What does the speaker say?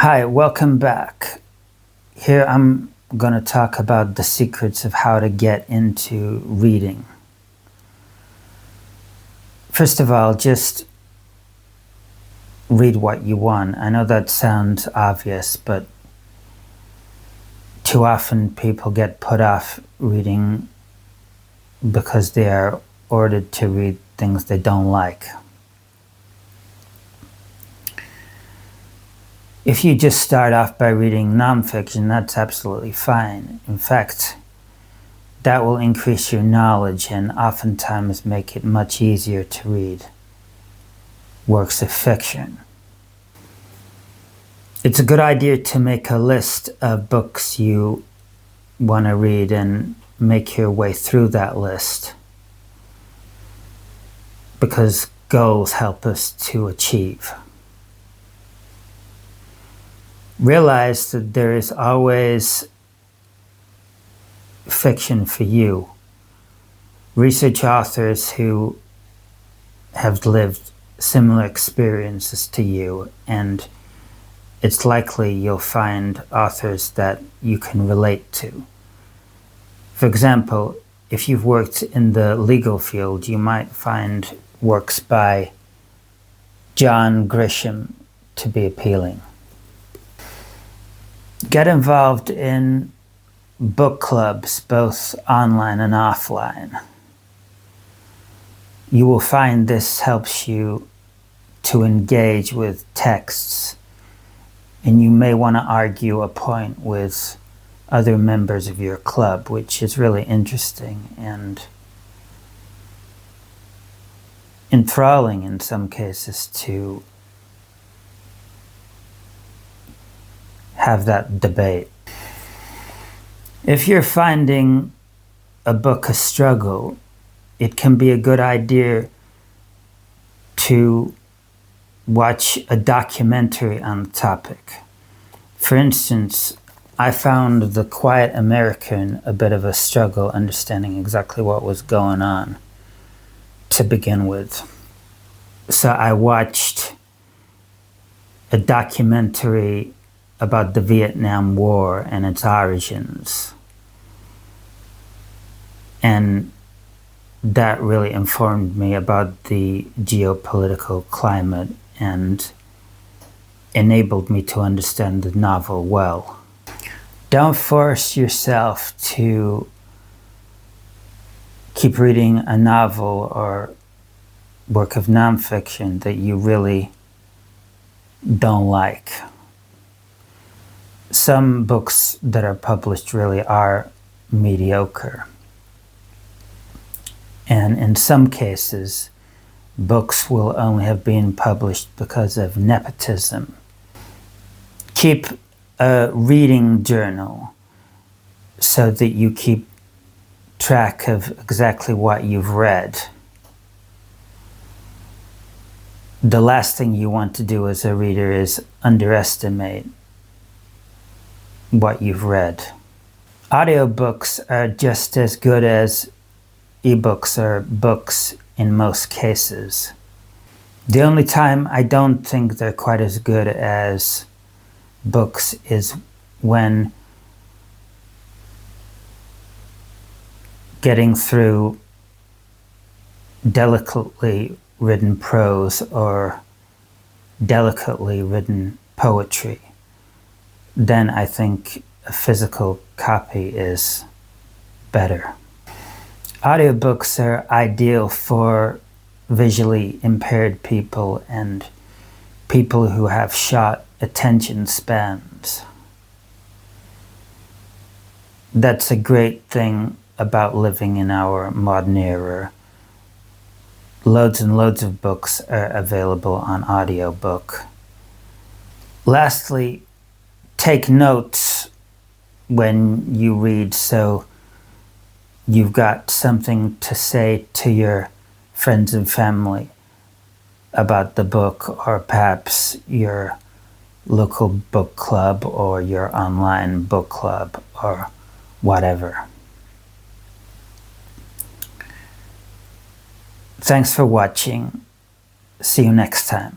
Hi, welcome back. Here I'm going to talk about the secrets of how to get into reading. First of all, just read what you want. I know that sounds obvious, but too often people get put off reading because they are ordered to read things they don't like. If you just start off by reading nonfiction, that's absolutely fine. In fact, that will increase your knowledge and oftentimes make it much easier to read works of fiction. It's a good idea to make a list of books you want to read and make your way through that list, because goals help us to achieve. Realize that there is always fiction for you. Research authors who have lived similar experiences to you, and it's likely you'll find authors that you can relate to. For example, if you've worked in the legal field, you might find works by John Grisham to be appealing. Get involved in book clubs, both online and offline. You will find this helps you to engage with texts, and you may want to argue a point with other members of your club, which is really interesting and enthralling in some cases to have that debate. If you're finding a book a struggle, it can be a good idea to watch a documentary on the topic. For instance, I found The Quiet American a bit of a struggle understanding exactly what was going on to begin with. So I watched a documentary about the Vietnam War and its origins. And that really informed me about the geopolitical climate and enabled me to understand the novel well. Don't force yourself to keep reading a novel or work of nonfiction that you really don't like. Some books that are published really are mediocre. And in some cases, books will only have been published because of nepotism. Keep a reading journal so that you keep track of exactly what you've read. The last thing you want to do as a reader is underestimate what you've read. Audiobooks are just as good as ebooks or books in most cases. The only time I don't think they're quite as good as books is when getting through delicately written prose or delicately written poetry. Then I think a physical copy is better. Audiobooks are ideal for visually impaired people and people who have short attention spans. That's a great thing about living in our modern era. Loads and loads of books are available on audiobook. Lastly, take notes when you read so you've got something to say to your friends and family about the book, or perhaps your local book club or your online book club or whatever. Thanks for watching. See you next time.